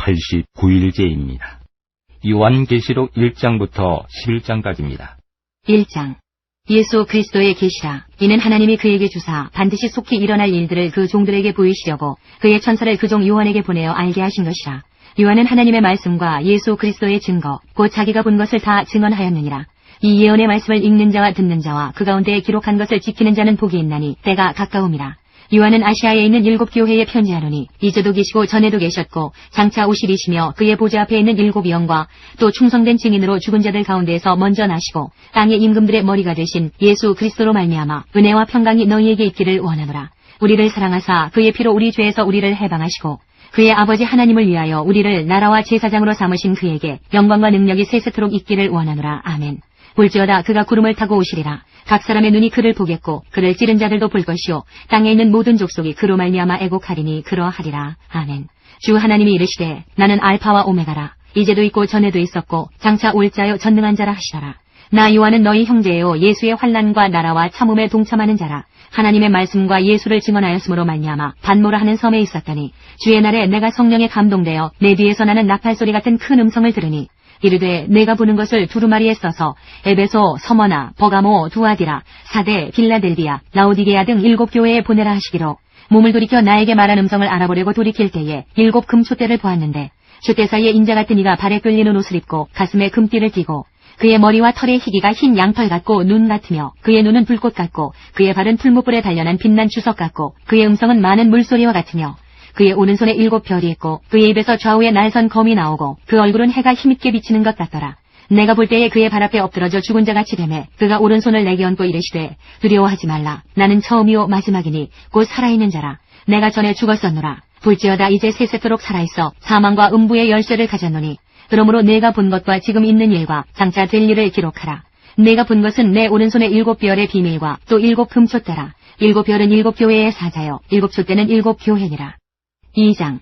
89일째입니다. 요한계시록 1장부터 11장까지입니다. 1장. 예수 그리스도의 계시라. 이는 하나님이 그에게 주사 반드시 속히 일어날 일들을 그 종들에게 보이시려고 그의 천사를 그 종 요한에게 보내어 알게 하신 것이라. 요한은 하나님의 말씀과 예수 그리스도의 증거 곧 자기가 본 것을 다 증언하였느니라. 이 예언의 말씀을 읽는 자와 듣는 자와 그 가운데에 기록한 것을 지키는 자는 복이 있나니 때가 가까움이라. 요한은 아시아에 있는 7 교회에 편지하노니 이제도 계시고 전에도 계셨고 장차 오시리시며 그의 보좌 앞에 있는 7 영과 또 충성된 증인으로 죽은 자들 가운데에서 먼저 나시고 땅의 임금들의 머리가 되신 예수 그리스도로 말미암아 은혜와 평강이 너희에게 있기를 원하노라. 우리를 사랑하사 그의 피로 우리 죄에서 우리를 해방하시고 그의 아버지 하나님을 위하여 우리를 나라와 제사장으로 삼으신 그에게 영광과 능력이 세세토록 있기를 원하노라. 아멘. 볼지어다 그가 구름을 타고 오시리라. 각 사람의 눈이 그를 보겠고 그를 찌른 자들도 볼 것이요 땅에 있는 모든 족속이 그로 말미암아 애곡하리니 그러하리라. 아멘. 주 하나님이 이르시되 나는 알파와 오메가라. 이제도 있고 전에도 있었고 장차 올 자요 전능한 자라 하시더라. 나 요한은 너희 형제요 예수의 환난과 나라와 참음에 동참하는 자라. 하나님의 말씀과 예수를 증언하였으므로 말미암아 반모라 하는 섬에 있었더니 주의 날에 내가 성령에 감동되어 내 뒤에서 나는 나팔소리 같은 큰 음성을 들으니 이르되 내가 보는 것을 두루마리에 써서 에베소, 서머나, 버가모, 두아디라, 사데, 빌라델비아, 라오디게아 등 7 교회에 보내라 하시기로 몸을 돌이켜 나에게 말한 음성을 알아보려고 돌이킬 때에 7 금촛대를 보았는데 촛대 사이에 인자 같은 이가 발에 끌리는 옷을 입고 가슴에 금띠를 띠고 그의 머리와 털의 희기가 흰 양털 같고 눈 같으며 그의 눈은 불꽃 같고 그의 발은 풀무불에 단련한 빛난 주석 같고 그의 음성은 많은 물소리와 같으며 그의 오른손에 7 별이 있고 그의 입에서 좌우에 날선 검이 나오고 그 얼굴은 해가 힘있게 비치는 것 같더라. 내가 볼 때에 그의 발 앞에 엎드러져 죽은 자같이 되매 그가 오른손을 내게 얹고 이르시되 두려워하지 말라. 나는 처음이요 마지막이니 곧 살아있는 자라. 내가 전에 죽었었노라. 볼지어다 이제 세세토록 살아있어 사망과 음부의 열쇠를 가졌노니 그러므로 내가 본 것과 지금 있는 일과 장차 될 일을 기록하라. 내가 본 것은 내 오른손에 7 별의 비밀과 또 7 금촛대라. 7 별은 7 교회의 사자요 7 촛대는 7 교회니라. 2장.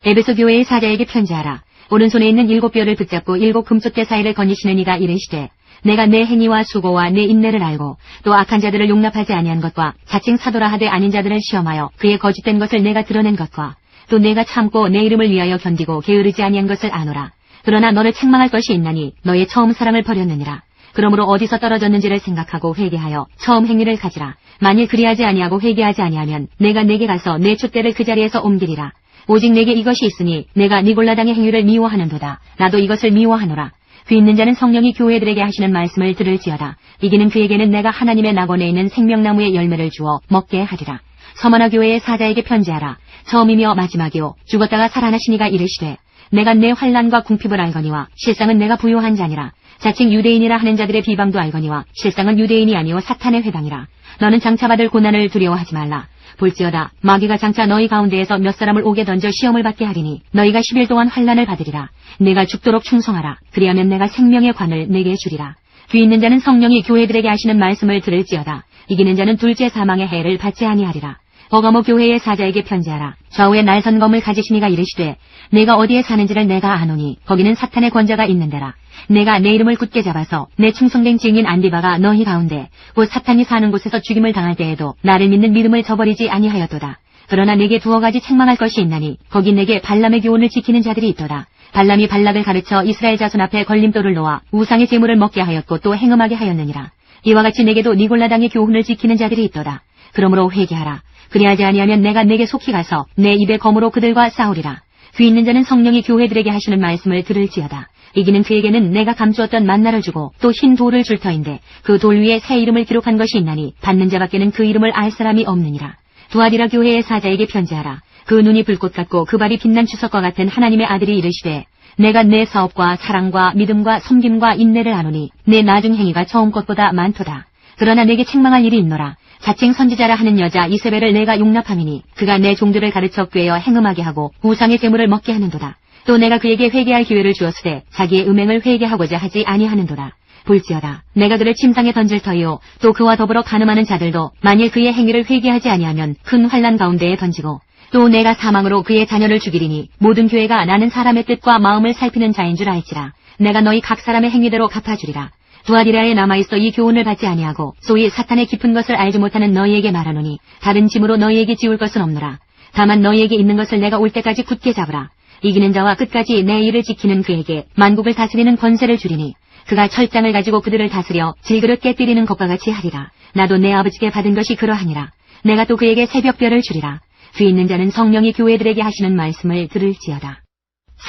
에베소 교회의 사자에게 편지하라. 오른손에 있는 7 별을 붙잡고 7 금촛대 사이를 거니시는 이가 이르시되 내가 내 행위와 수고와 내 인내를 알고 또 악한 자들을 용납하지 아니한 것과 자칭 사도라 하되 아닌 자들을 시험하여 그의 거짓된 것을 내가 드러낸 것과 또 내가 참고 내 이름을 위하여 견디고 게으르지 아니한 것을 아노라. 그러나 너를 책망할 것이 있나니 너의 처음 사랑을 버렸느니라. 그러므로 어디서 떨어졌는지를 생각하고 회개하여 처음 행위를 가지라. 만일 그리하지 아니하고 회개하지 아니하면 내가 내게 가서 내 촛대를 그 자리에서 옮기리라. 오직 내게 이것이 있으니 내가 니골라당의 행위를 미워하는도다. 나도 이것을 미워하노라. 귀 있는 자는 성령이 교회들에게 하시는 말씀을 들을지어다. 이기는 그에게는 내가 하나님의 낙원에 있는 생명나무의 열매를 주어 먹게 하리라. 서머나 교회의 사자에게 편지하라. 처음이며 마지막이요 죽었다가 살아나신 이가 이르시되 내가 내 환난과 궁핍을 알거니와 실상은 내가 부요한 자니라. 자칭 유대인이라 하는 자들의 비방도 알거니와 실상은 유대인이 아니요 사탄의 회당이라. 너는 장차 받을 고난을 두려워하지 말라. 볼지어다 마귀가 장차 너희 가운데에서 몇 사람을 옥에 던져 시험을 받게 하리니 너희가 10일 동안 환난을 받으리라. 내가 죽도록 충성하라. 그리하면 내가 생명의 관을 내게 주리라. 귀 있는 자는 성령이 교회들에게 하시는 말씀을 들을지어다. 이기는 자는 둘째 사망의 해를 받지 아니하리라. 버가모 교회의 사자에게 편지하라. 좌우에 날선 검을 가지신 이가 이르시되 내가 어디에 사는지를 내가 아노니 거기는 사탄의 권자가 있는 데라. 내가 내 이름을 굳게 잡아서 내 충성된 증인 안디바가 너희 가운데 곧 사탄이 사는 곳에서 죽임을 당할 때에도 나를 믿는 믿음을 저버리지 아니하였도다. 그러나 내게 2 가지 책망할 것이 있나니 거기 내게 발람의 교훈을 지키는 자들이 있도다. 발람이 발락을 가르쳐 이스라엘 자손 앞에 걸림돌을 놓아 우상의 제물을 먹게 하였고 또 행음하게 하였느니라. 이와 같이 내게도 니골라당의 교훈을 지키는 자들이 있도다. 그러므로 회개하라. 그리하지 아니하면 내가 내게 속히 가서 내 입의 검으로 그들과 싸우리라. 귀 있는 자는 성령이 교회들에게 하시는 말씀을 들을지어다. 이기는 그에게는 내가 감추었던 만나를 주고 또 흰 돌을 줄 터인데 그 돌 위에 새 이름을 기록한 것이 있나니 받는 자밖에는 그 이름을 알 사람이 없느니라. 두아디라 교회의 사자에게 편지하라. 그 눈이 불꽃 같고 그 발이 빛난 주석과 같은 하나님의 아들이 이르시되 내가 내 사업과 사랑과 믿음과 섬김과 인내를 아노니 내 나중 행위가 처음 것보다 많도다. 그러나 내게 책망할 일이 있노라. 자칭 선지자라 하는 여자 이세벨을 내가 용납함이니 그가 내 종들을 가르쳐 꾀어 행음하게 하고 우상의 제물을 먹게 하는도다. 또 내가 그에게 회개할 기회를 주었으되 자기의 음행을 회개하고자 하지 아니하는도다. 볼지어다 내가 그를 침상에 던질 터이요 또 그와 더불어 간음하는 자들도 만일 그의 행위를 회개하지 아니하면 큰 환난 가운데에 던지고 또 내가 사망으로 그의 자녀를 죽이리니 모든 교회가 나는 사람의 뜻과 마음을 살피는 자인 줄 알지라. 내가 너희 각 사람의 행위대로 갚아주리라. 두아디라에 남아있어 이 교훈을 받지 아니하고 소위 사탄의 깊은 것을 알지 못하는 너희에게 말하노니 다른 짐으로 너희에게 지울 것은 없노라. 다만 너희에게 있는 것을 내가 올 때까지 굳게 잡으라. 이기는 자와 끝까지 내 일을 지키는 그에게 만국을 다스리는 권세를 주리니 그가 철장을 가지고 그들을 다스려 질그릇 깨뜨리는 것과 같이 하리라. 나도 내 아버지께 받은 것이 그러하니라. 내가 또 그에게 새벽별을 주리라. 귀 있는 자는 성령이 교회들에게 하시는 말씀을 들을지어다.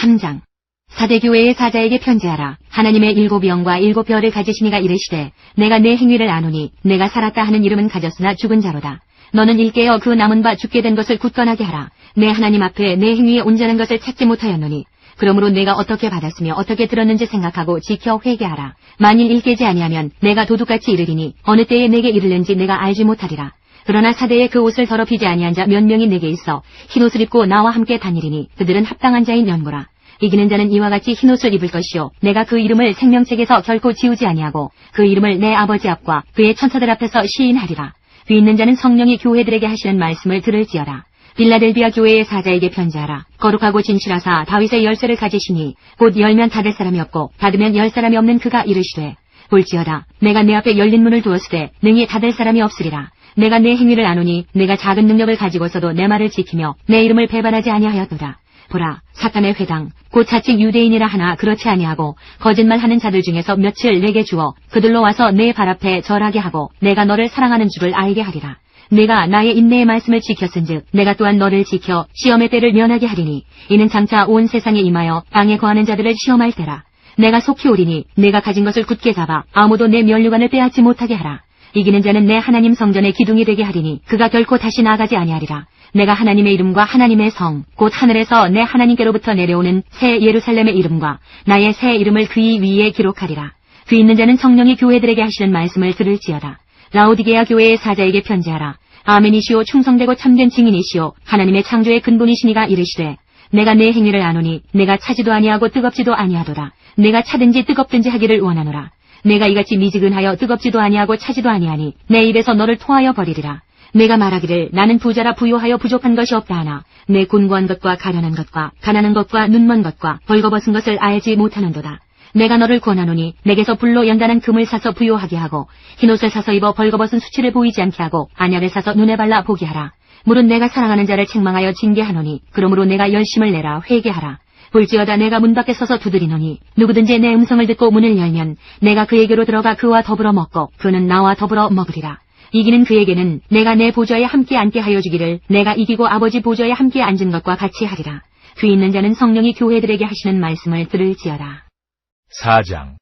3장. 사대교회의 사자에게 편지하라. 하나님의 7영과 7별을 가지시니가 이르시되 내가 내 행위를 아노니 내가 살았다 하는 이름은 가졌으나 죽은 자로다. 너는 일깨어 그 남은 바 죽게 된 것을 굳건하게 하라. 내 하나님 앞에 내 행위에 온전한 것을 찾지 못하였노니 그러므로 내가 어떻게 받았으며 어떻게 들었는지 생각하고 지켜 회개하라. 만일 일깨지 아니하면 내가 도둑같이 이르리니 어느 때에 내게 이르는지 내가 알지 못하리라. 그러나 사대에 그 옷을 더럽히지 아니한 자 몇 명이 내게 있어 흰옷을 입고 나와 함께 다니리니 그들은 합당한 자인 연고라. 이기는 자는 이와 같이 흰옷을 입을 것이요 내가 그 이름을 생명책에서 결코 지우지 아니하고 그 이름을 내 아버지 앞과 그의 천사들 앞에서 시인하리라. 귀 있는 자는 성령이 교회들에게 하시는 말씀을 들을지어다. 빌라델비아 교회의 사자에게 편지하라. 거룩하고 진실하사 다윗의 열쇠를 가지시니 곧 열면 닫을 사람이 없고 닫으면 열 사람이 없는 그가 이르시되 볼지어다 내가 내 앞에 열린 문을 두었으되 능히 닫을 사람이 없으리라. 내가 내 행위를 아노니 내가 작은 능력을 가지고서도 내 말을 지키며 내 이름을 배반하지 아니하였도다. 보라, 사탄의 회당 곧 자칭 유대인이라 하나 그렇지 아니하고 거짓말하는 자들 중에서 며칠 내게 주어 그들로 와서 내 발 앞에 절하게 하고 내가 너를 사랑하는 줄을 알게 하리라. 내가 나의 인내의 말씀을 지켰은즉 내가 또한 너를 지켜 시험의 때를 면하게 하리니 이는 장차 온 세상에 임하여 땅에 거하는 자들을 시험할 때라. 내가 속히 오리니 내가 가진 것을 굳게 잡아 아무도 내 면류관을 빼앗지 못하게 하라. 이기는 자는 내 하나님 성전의 기둥이 되게 하리니 그가 결코 다시 나가지 아니하리라. 내가 하나님의 이름과 하나님의 성 곧 하늘에서 내 하나님께로부터 내려오는 새 예루살렘의 이름과 나의 새 이름을 그의 위에 기록하리라. 귀 있는 자는 성령이 교회들에게 하시는 말씀을 들을지어다. 라오디게아 교회의 사자에게 편지하라. 아멘이시오 충성되고 참된 증인이시오 하나님의 창조의 근본이시니가 이르시되 내가 내 행위를 아노니 내가 차지도 아니하고 뜨겁지도 아니하도다. 내가 차든지 뜨겁든지 하기를 원하노라. 내가 이같이 미지근하여 뜨겁지도 아니하고 차지도 아니하니 내 입에서 너를 토하여 버리리라. 내가 말하기를 나는 부자라 부요하여 부족한 것이 없다 하나 내 곤고한 것과 가련한 것과 가난한 것과 눈먼 것과 벌거벗은 것을 알지 못하는도다. 내가 너를 권하노니 내게서 불로 연단한 금을 사서 부요하게 하고 흰옷을 사서 입어 벌거벗은 수치를 보이지 않게 하고 안약을 사서 눈에 발라 보게 하라. 물은 내가 사랑하는 자를 책망하여 징계하노니 그러므로 내가 열심을 내라 회개하라. 볼지어다 내가 문 밖에 서서 두드리노니 누구든지 내 음성을 듣고 문을 열면 내가 그에게로 들어가 그와 더불어 먹고 그는 나와 더불어 먹으리라. 이기는 그에게는 내가 내 보좌에 함께 앉게 하여 주기를 내가 이기고 아버지 보좌에 함께 앉은 것과 같이 하리라. 귀 있는 자는 성령이 교회들에게 하시는 말씀을 들을지어다. 4장.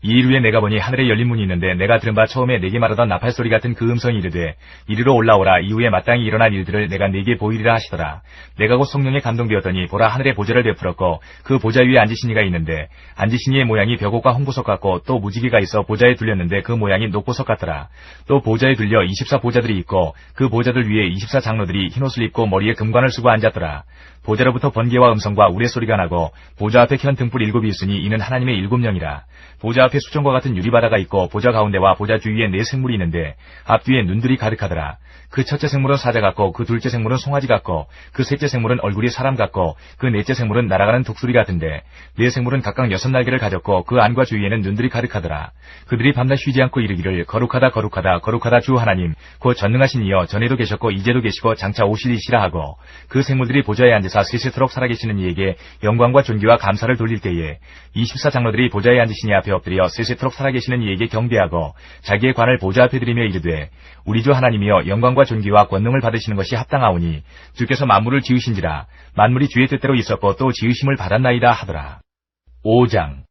이 일 후에 내가 보니 하늘에 열린 문이 있는데 내가 들은 바 처음에 내게 말하던 나팔소리 같은 그 음성이 이르되 이리로 올라오라. 이후에 마땅히 일어날 일들을 내가 네게 보이리라 하시더라. 내가 곧 성령에 감동되었더니 보라 하늘에 보좌를 베풀었고 그 보좌 위에 앉으신 이가 있는데 앉으신 이의 모양이 벽옥과 홍보석 같고 또 무지개가 있어 보좌에 둘렸는데 그 모양이 녹보석 같더라. 또 보좌에 둘려 24보좌들이 있고 그 보좌들 위에 24장로들이 흰옷을 입고 머리에 금관을 쓰고 앉았더라. 보좌로부터 번개와 음성과 우레소리가 나고 보좌 앞에 켠 등불 7이 있으니 이는 하나님의 7영이라. 보좌 앞에 수정과 같은 유리바다가 있고 보좌 가운데와 보좌 주위에 4생물이 있는데 앞뒤에 눈들이 가득하더라. 그 첫째 생물은 사자 같고 그 둘째 생물은 송아지 같고 그 셋째 생물은 얼굴이 사람 같고 그 넷째 생물은 날아가는 독수리 같은데 네 생물은 각각 6날개를 가졌고 그 안과 주위에는 눈들이 가득하더라. 그들이 밤낮 쉬지 않고 이르기를 거룩하다 거룩하다 거룩하다 주 하나님 곧 전능하신 이여 전에도 계셨고 이제도 계시고 장차 오시리시라 하고 그 생물들이 보좌에 앉으사 세세토록 살아계시는 이에게 영광과 존귀와 감사를 돌릴 때에 24장로들이 보좌에 앉으신 이 앞에 엎드려 세세토록 살아계시는 이에게 경배하고 자기의 관을 보좌 앞에 드리며 이르되 우리 주 하나님이여 영광과 존귀와 권능을 받으시는 것이 합당하오니 주께서 만물을 지으신지라 만물이 주의 뜻대로 있었고 또 지으심을 받았나이다 하더라. 5장.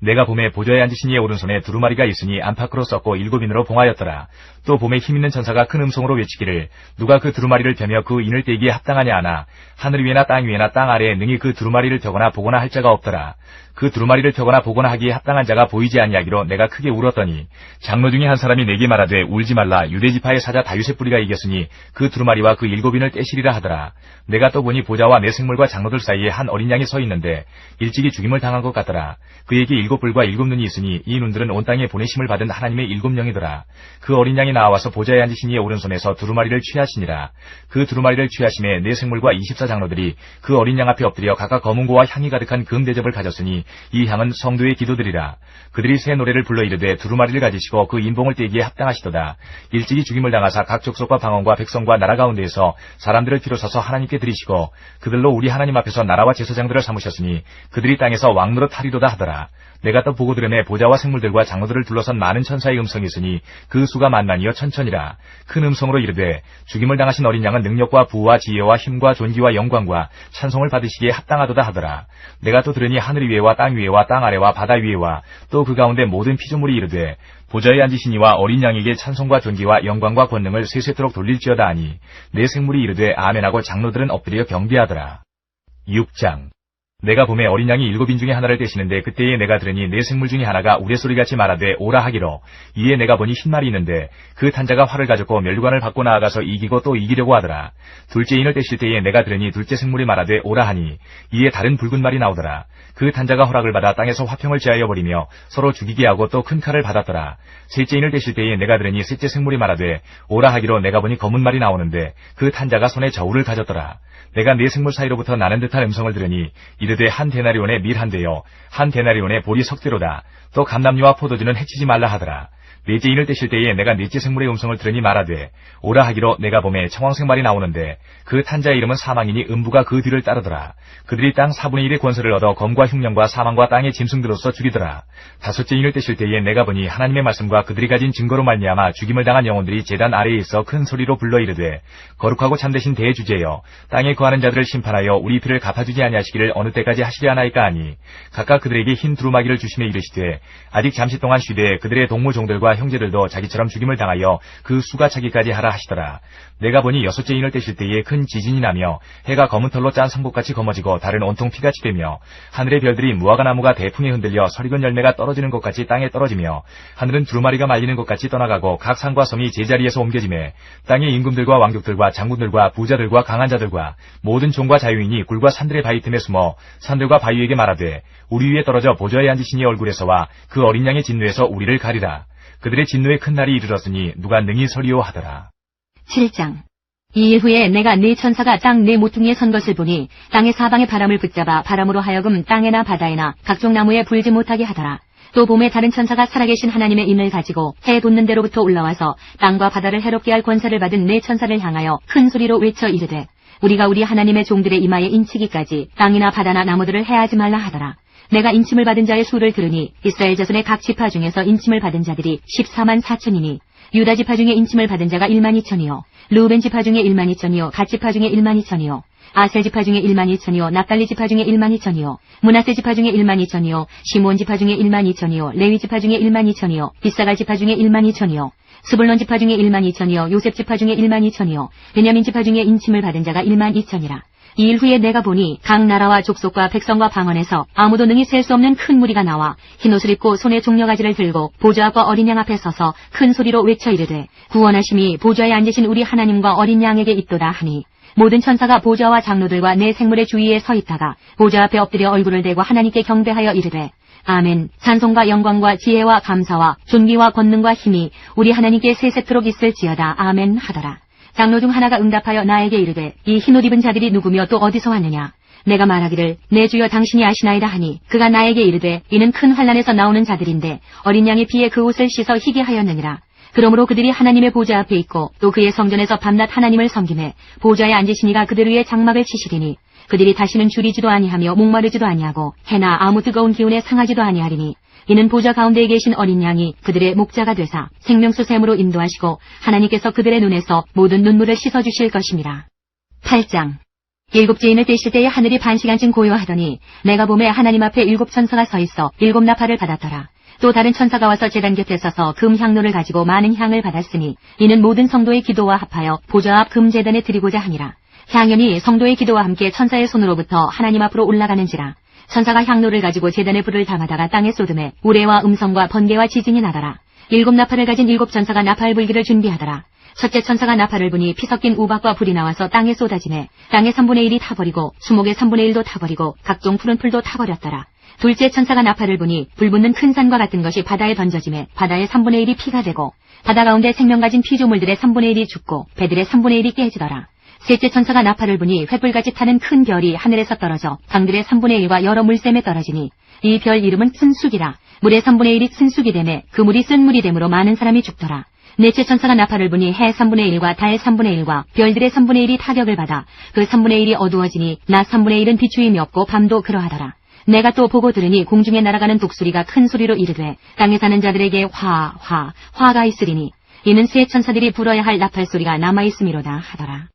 내가 봄에 보좌에 앉으신 이의 오른손에 두루마리가 있으니 안팎으로 썼고 7인으로 봉하였더라. 또 봄에 힘있는 천사가 큰 음성으로 외치기를 누가 그 두루마리를 펴며 그 인을 떼기에 합당하냐 하나 하늘 위에나 땅 위에나 땅 아래에 능히 그 두루마리를 펴거나 보거나 할 자가 없더라. 그 두루마리를 펴거나 보거나 하기에 합당한 자가 보이지 아니하기로 내가 크게 울었더니 장로 중에 한 사람이 내게 말하되 울지 말라 유대지파의 사자 다윗의 뿌리가 이겼으니 그 두루마리와 그 7인을 떼시리라 하더라. 내가 또 보니 보좌와 내 생물과 장로들 사이에 한 어린 양이 서 있는데 일찍이 죽임을 당한 것 같더라. 그에게 뿔과 7눈이 있으니 이 눈들은 온 땅에 보내심을 받은 하나님의 7영이더라. 그 어린 양이 나와서 보좌에 앉으신 이의 오른손에서 두루마리를 취하시니라. 그 두루마리를 취하심에 네 생물과 24장로들이 그 어린 양 앞에 엎드려 각각 검은고와 향이 가득한 금대접을 가졌으니 이 향은 성도의 기도들이라. 그들이 새 노래를 불러 이르되 두루마리를 가지시고 그 인봉을 떼기에 합당하시도다. 일찍이 죽임을 당하사 각 족속과 방언과 백성과 나라 가운데에서 사람들을 비로소서 하나님께 드리시고 그들로 우리 하나님 앞에서 나라와 제사장들을 삼으셨으니 그들이 땅에서 왕노릇 하리로다 하더라. 내가 또 보고 들음에 보좌와 생물들과 장로들을 둘러선 많은 천사의 음성이 있으니 그 수가 만만이여 천천이라. 큰 음성으로 이르되 죽임을 당하신 어린 양은 능력과 부와 지혜와 힘과 존귀와 영광과 찬송을 받으시기에 합당하도다 하더라. 내가 또 들으니 하늘 위에와 땅 위에와 땅 아래와 바다 위에와 또 그 가운데 모든 피조물이 이르되 보좌에 앉으신 이와 어린 양에게 찬송과 존귀와 영광과 권능을 세세토록 돌릴지어다 하니 내 생물이 이르되 아멘하고 장로들은 엎드려 경배하더라. 6장. 내가 봄에 어린 양이 7인 중에 하나를 떼시는데 그때에 내가 들으니 내 생물 중에 하나가 우레소리같이 말하되 오라 하기로. 이에 내가 보니 흰말이 있는데 그 탄자가 활을 가졌고 면류관을 받고 나아가서 이기고 또 이기려고 하더라. 둘째 인을 떼실 때에 내가 들으니 둘째 생물이 말하되 오라 하니 이에 다른 붉은 말이 나오더라. 그 탄자가 허락을 받아 땅에서 화평을 제하여 버리며 서로 죽이게 하고 또 큰 칼을 받았더라. 셋째 인을 떼실 때에 내가 들으니 셋째 생물이 말하되 오라 하기로 내가 보니 검은 말이 나오는데 그 탄자가 손에 저울을 가졌더라. 내가 네 생물 사이로부터 나는 듯한 음성을 들으니 이르되 한 데나리온의 밀 한 대요 한 데나리온의 보리 석 대로다. 또 감람류와 포도주는 해치지 말라 하더라. 넷째 인을 떼실 때에 내가 넷째 생물의 음성을 들으니 말하되 오라 하기로 내가 봄에 청황색 말이 나오는데 그 탄자의 이름은 사망이니 음부가 그 뒤를 따르더라. 그들이 땅 4분의 1의 권세를 얻어 검과 흉령과 사망과 땅의 짐승들로서 죽이더라. 다섯째 인을 떼실 때에 내가 보니 하나님의 말씀과 그들이 가진 증거로 말미암아 죽임을 당한 영혼들이 제단 아래에 있어 큰 소리로 불러 이르되 거룩하고 참되신 대주제여 땅에 거하는 자들을 심판하여 우리 피를 갚아주지 아니하시기를 어느 때까지 하시려 하나이까 하니 각각 그들에게 흰 두루마기를 주시며 이르시되 아직 잠시 동안 쉬되 그들의 동무 종들과 형제들도 자기처럼 죽임을 당하여 그 수가 차기까지 하라 하시더라. 내가 보니 여섯째 인을 떼실 때에 큰 지진이 나며 해가 검은 털로 짠 성곡같이 검어지고 달은 온통 피같이 되며 하늘의 별들이 무화과나무가 대풍에 흔들려 설익은 열매가 떨어지는 것 같이 땅에 떨어지며 하늘은 두루마리가 말리는 것 같이 떠나가고 각 산과 섬이 제자리에서 옮겨지매 땅의 임금들과 왕족들과 장군들과 부자들과 강한 자들과 모든 종과 자유인이 굴과 산들의 바위 틈에 숨어 산들과 바위에게 말하되 우리 위에 떨어져 보좌에 앉으신 이의 얼굴에서와 그 어린 양의 진노에서 우리를 가리라. 그들의 진노의 큰 날이 이르렀으니 누가 능히 서리오 하더라. 7장. 이 일 후에 내가 네 천사가 땅 네 모퉁이에 선 것을 보니 땅의 사방의 바람을 붙잡아 바람으로 하여금 땅에나 바다에나 각종 나무에 불지 못하게 하더라. 또 봄에 다른 천사가 살아계신 하나님의 인을 가지고 해 돋는 데로부터 올라와서 땅과 바다를 해롭게 할 권세를 받은 네 천사를 향하여 큰 소리로 외쳐 이르되 우리가 우리 하나님의 종들의 이마에 인치기까지 땅이나 바다나 나무들을 해하지 말라 하더라. 내가 인침을 받은 자의 수를 들으니 이스라엘 자손의 각 지파 중에서 인침을 받은 자들이 14만 4천이니 유다 지파 중에 인침을 받은 자가 1만 2천이요 르우벤 지파 중에 1만 2천이요 갓 지파 중에 1만 2천이요 아셀 지파 중에 1만 2천이요 납달리 지파 중에 1만 2천이요 므낫세 지파 중에 1만 2천이요 시므온 지파 중에 1만 2천이요 레위 지파 중에 1만 2천이요 이사갈 지파 중에 1만 2천이요 스불론 지파 중에 1만 2천이요 요셉 지파 중에 1만 2천이요 베냐민 지파 중에 인침을 받은 자가 1만 2천이라. 이 일 후에 내가 보니 각 나라와 족속과 백성과 방언에서 아무도 능히 셀 수 없는 큰 무리가 나와 흰옷을 입고 손에 종려가지를 들고 보좌 앞과 어린 양 앞에 서서 큰 소리로 외쳐 이르되 구원하심이 보좌에 앉으신 우리 하나님과 어린 양에게 있도다 하니 모든 천사가 보좌와 장로들과 내 생물의 주위에 서 있다가 보좌 앞에 엎드려 얼굴을 대고 하나님께 경배하여 이르되 아멘. 찬송과 영광과 지혜와 감사와 존귀와 권능과 힘이 우리 하나님께 세세토록 있을지어다. 아멘 하더라. 장로 중 하나가 응답하여 나에게 이르되 이 흰옷 입은 자들이 누구며 또 어디서 왔느냐. 내가 말하기를 내 주여 당신이 아시나이다 하니 그가 나에게 이르되 이는 큰 환난에서 나오는 자들인데 어린 양의 피에 그 옷을 씻어 희게 하였느니라. 그러므로 그들이 하나님의 보좌 앞에 있고 또 그의 성전에서 밤낮 하나님을 섬기매 보좌에 앉으시니가 그들 위에 장막을 치시리니 그들이 다시는 줄이지도 아니하며 목마르지도 아니하고 해나 아무 뜨거운 기운에 상하지도 아니하리니 이는 보좌 가운데에 계신 어린 양이 그들의 목자가 되사 생명수 샘으로 인도하시고 하나님께서 그들의 눈에서 모든 눈물을 씻어주실 것임이라. 8장. 7째 인을 떼실 때에 하늘이 반시간쯤 고요하더니 내가 보매 하나님 앞에 7 천사가 서 있어 7 나팔을 받았더라. 또 다른 천사가 와서 제단 곁에 서서 금 향로를 가지고 많은 향을 받았으니 이는 모든 성도의 기도와 합하여 보좌 앞 금 제단에 드리고자 하니라. 향연이 성도의 기도와 함께 천사의 손으로부터 하나님 앞으로 올라가는지라. 천사가 향로를 가지고 제단에 불을 담아다가 땅에 쏟음에 우레와 음성과 번개와 지진이 나더라. 7 나팔을 가진 7 천사가 나팔 불기를 준비하더라. 첫째 천사가 나팔을 부니 피 섞인 우박과 불이 나와서 땅에 쏟아지매 땅의 3분의 1이 타버리고 수목의 3분의 1도 타버리고 각종 푸른 풀도 타버렸더라. 둘째 천사가 나팔을 부니 불붙는 큰 산과 같은 것이 바다에 던져지매 바다의 3분의 1이 피가 되고 바다 가운데 생명 가진 피조물들의 3분의 1이 죽고 배들의 3분의 1이 깨지더라. 셋째 천사가 나팔을 부니 횃불같이 타는 큰 별이 하늘에서 떨어져 강들의 3분의 1과 여러 물샘에 떨어지니 이 별 이름은 쓴쑥이라. 물의 3분의 1이 쓴쑥이 되매 그 물이 쓴 물이 되므로 많은 사람이 죽더라. 넷째 천사가 나팔을 부니 해 3분의 1과 달 3분의 1과 별들의 3분의 1이 타격을 받아 그 3분의 1이 어두워지니 낮 3분의 1은 비추임이 없고 밤도 그러하더라. 내가 또 보고 들으니 공중에 날아가는 독수리가 큰 소리로 이르되 땅에 사는 자들에게 화가 있으리니 이는 세 천사들이 불어야 할 나팔 소리가 남아있음이로다 하더라.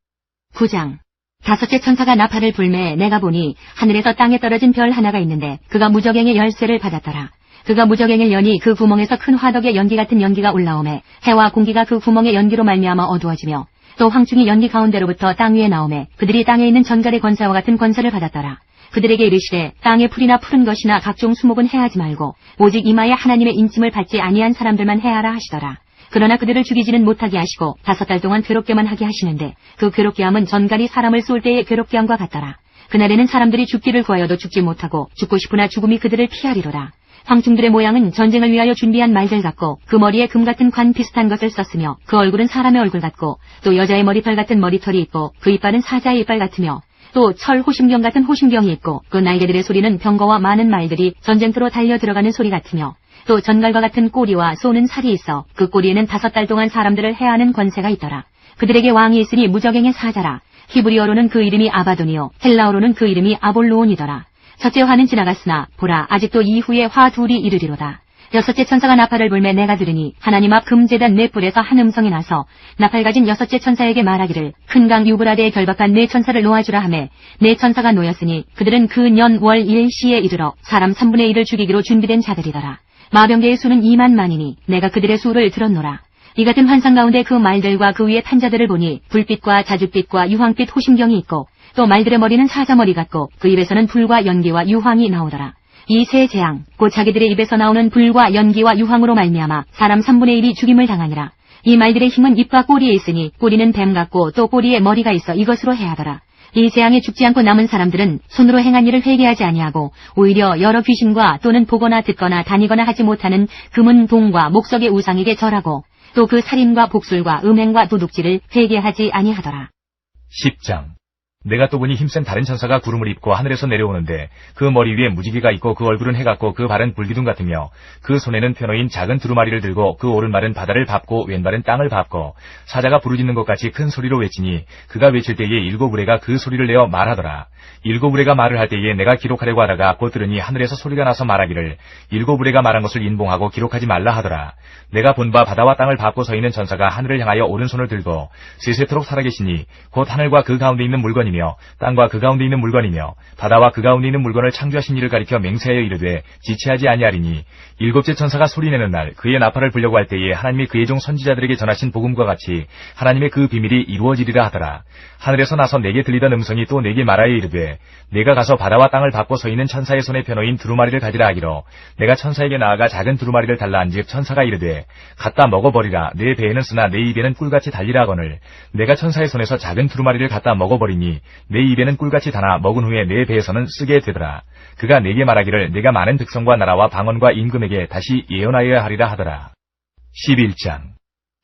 9장. 다섯째 천사가 나팔을 불매 내가 보니 하늘에서 땅에 떨어진 별 하나가 있는데 그가 무저갱의 열쇠를 받았더라. 그가 무저갱을 여니 그 구멍에서 큰 화덕의 연기 같은 연기가 올라오매 해와 공기가 그 구멍의 연기로 말미암아 어두워지며 또 황충이 연기 가운데로부터 땅 위에 나오매 그들이 땅에 있는 전갈의 권세와 같은 권세를 받았더라. 그들에게 이르시되 땅의 풀이나 푸른 것이나 각종 수목은 해하지 말고 오직 이마에 하나님의 인침을 받지 아니한 사람들만 해하라 하시더라. 그러나 그들을 죽이지는 못하게 하시고 5달 동안 괴롭게만 하게 하시는데 그 괴롭게 함은 전갈이 사람을 쏠 때의 괴롭게 함과 같더라. 그날에는 사람들이 죽기를 구하여도 죽지 못하고 죽고 싶으나 죽음이 그들을 피하리로다. 황충들의 모양은 전쟁을 위하여 준비한 말들 같고 그 머리에 금 같은 관 비슷한 것을 썼으며 그 얼굴은 사람의 얼굴 같고 또 여자의 머리털 같은 머리털이 있고 그 이빨은 사자의 이빨 같으며 또 철 호심경 같은 호심경이 있고 그 날개들의 소리는 병거와 많은 말들이 전쟁터로 달려 들어가는 소리 같으며 또 전갈과 같은 꼬리와 쏘는 살이 있어 그 꼬리에는 5달 동안 사람들을 해하는 권세가 있더라. 그들에게 왕이 있으니 무저갱의 사자라. 히브리어로는 그 이름이 아바돈이요 헬라어로는 그 이름이 아볼로온이더라. 첫째 화는 지나갔으나 보라 아직도 이후에 화 둘이 이르리로다. 여섯째 천사가 나팔을 불매 내가 들으니 하나님 앞 금제단 네 뿔에서 한 음성이 나서 나팔 가진 여섯째 천사에게 말하기를 큰 강 유브라데에 결박한 네 천사를 놓아주라 하매 네 천사가 놓였으니 그들은 그 년 월 일시에 이르러 사람 3분의 1을 죽이기로 준비된 자들이더라. 마병대의 수는 2만만이니 내가 그들의 수를 들었노라. 이 같은 환상 가운데 그 말들과 그 위에 탄 자들을 보니 불빛과 자줏빛과 유황빛 호심경이 있고 또 말들의 머리는 사자머리 같고 그 입에서는 불과 연기와 유황이 나오더라. 이 세 재앙 곧 자기들의 입에서 나오는 불과 연기와 유황으로 말미암아 사람 3분의 1이 죽임을 당하니라. 이 말들의 힘은 입과 꼬리에 있으니 꼬리는 뱀 같고 또 꼬리에 머리가 있어 이것으로 해하더라. 이 재앙에 죽지 않고 남은 사람들은 손으로 행한 일을 회개하지 아니하고 오히려 여러 귀신과 또는 보거나 듣거나 다니거나 하지 못하는 금은 동과 목석의 우상에게 절하고 또 그 살인과 복술과 음행과 도둑질을 회개하지 아니하더라. 10장. 내가 또 보니 힘센 다른 천사가 구름을 입고 하늘에서 내려오는데 그 머리 위에 무지개가 있고 그 얼굴은 해 같고 그 발은 불기둥 같으며 그 손에는 펴놓인 작은 두루마리를 들고 그 오른발은 바다를 밟고 왼발은 땅을 밟고 사자가 부르짖는 것 같이 큰 소리로 외치니 그가 외칠 때에 7 우레가 그 소리를 내어 말하더라. 7 우레가 말을 할 때에 내가 기록하려고 하다가 곧 들으니 하늘에서 소리가 나서 말하기를 7 우레가 말한 것을 인봉하고 기록하지 말라 하더라. 내가 본 바 바다와 땅을 밟고 서 있는 천사가 하늘을 향하여 오른손을 들고 세세토록 살아계시니 곧 하늘과 그 가운데 있는 물건이며 땅과 그 가운데 있는 물건이며 바다와 그 가운데 있는 물건을 창조하신 이를 가리켜 맹세하여 이르되 지체하지 아니하리니 7째 천사가 소리내는 날 그의 나팔을 불려고 할 때에 하나님이 그의 종 선지자들에게 전하신 복음과 같이 하나님의 그 비밀이 이루어지리라 하더라. 하늘에서 나서 내게 들리던 음성이 또 내게 말하여 이르되 내가 가서 바다와 땅을 밟고 서 있는 천사의 손에 펴놓인 두루마리를 가지라 하기로 내가 천사에게 나아가 작은 두루마리를 달라 한즉 천사가 이르되 갖다 먹어버리라. 내 배에는 쓰나 내 입에는 꿀같이 달리라 하거늘 내가 천사의 손에서 작은 두루마리를 갖다 먹어버리니 내 입에는 꿀같이 다나 먹은 후에 내 배에서는 쓰게 되더라. 그가 내게 말하기를 내가 많은 백성과 나라와 방언과 임금에게 다시 예언하여야 하리라 하더라. 11장.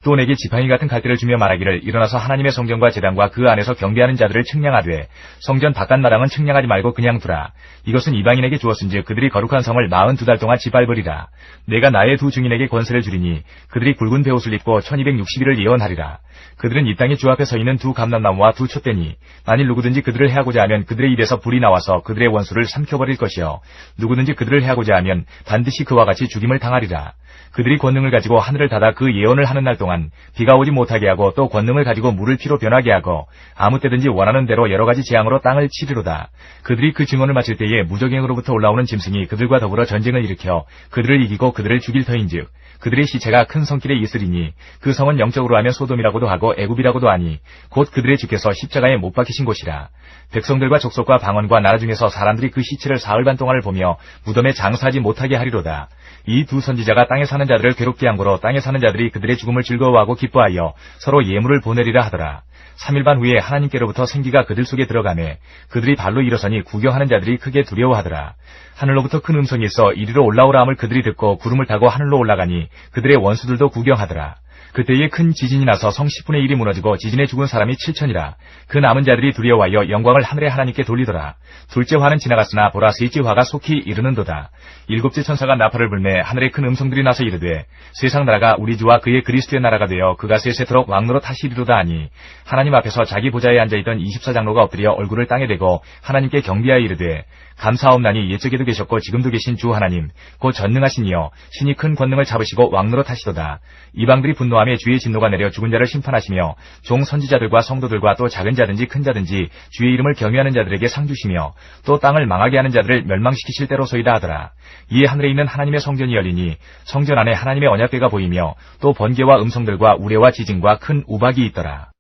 또 내게 지팡이 같은 갈대를 주며 말하기를 일어나서 하나님의 성전과 제단과 그 안에서 경배하는 자들을 측량하되 성전 바깥 마당은 측량하지 말고 그냥 두라. 이것은 이방인에게 주었은즉 그들이 거룩한 성을 42달 동안 짓밟으리라. 내가 나의 2 증인에게 권세를 주리니 그들이 굵은 베옷을 입고 1260일을 예언하리라. 그들은 이 땅의 주 앞에 서 있는 2 감람나무와 2 촛대니 만일 누구든지 그들을 해하고자 하면 그들의 입에서 불이 나와서 그들의 원수를 삼켜버릴 것이요 누구든지 그들을 해하고자 하면 반드시 그와 같이 죽임을 당하리라. 그들이 권능을 가지고 하늘을 닫아 그 예언을 하는 날 동안 비가 오지 못하게 하고 또 권능을 가지고 물을 피로 변하게 하고 아무 때든지 원하는 대로 여러 가지 재앙으로 땅을 치리로다. 그들이 그 증언을 마칠 때에 무저갱으로부터 올라오는 짐승이 그들과 더불어 전쟁을 일으켜 그들을 이기고 그들을 죽일 터인즉 그들의 시체가 큰 성길에 있으리니 그 성은 영적으로 하면 소돔이라고도 하고 애굽이라고도 하니 곧 그들의 주께서 십자가에 못 박히신 곳이라. 백성들과 족속과 방언과 나라 중에서 사람들이 그 시체를 사흘 반 동안을 보며 무덤에 장사하지 못하게 하리로다. 이 2 선지자가 땅에 사는 자들을 괴롭게 한 거로 땅에 사는 자들이 그들의 죽음을 즐거워하고 기뻐하여 서로 예물을 보내리라 하더라. 3일 반 후에 하나님께로부터 생기가 그들 속에 들어가매 그들이 발로 일어서니 구경하는 자들이 크게 두려워하더라. 하늘로부터 큰 음성이 있어 이리로 올라오라 함을 그들이 듣고 구름을 타고 하늘로 올라가니 그들의 원수들도 구경하더라. 그때에 큰 지진이 나서 성 10분의 1이 무너지고 지진에 죽은 사람이 7천이라. 그 남은 자들이 두려워하여 영광을 하늘의 하나님께 돌리더라. 둘째 화는 지나갔으나 보라 셋째 화가 속히 이르는도다. 일곱째 천사가 나팔을 불매 하늘에 큰 음성들이 나서 이르되 세상 나라가 우리 주와 그의 그리스도의 나라가 되어 그가 세세토록 왕노로 타시리로다 하니 하나님 앞에서 자기 보좌에 앉아있던 24장로가 엎드려 얼굴을 땅에 대고 하나님께 경배하여 이르되 감사하옵나니 옛적에도 계셨고 지금도 계신 주 하나님 곧 전능하신 이여 신이 큰 권능을 잡으시고 왕노로 타시도다. 이방들이 분노하며 주의 진노가 내려 죽은 자를 심판하시며 종 선지자들과 성도들과 또 작은 자든지 큰 자든지 주의 이름을 경외하는 자들에게 상 주시며 또 땅을 망하게 하는 자들을 멸망시키실 때로소이다 하더라. 이에 하늘에 있는 하나님의 성전이 열리니 성전 안에 하나님의 언약궤가 보이며 또 번개와 음성들과 우레와 지진과 큰 우박이 있더라.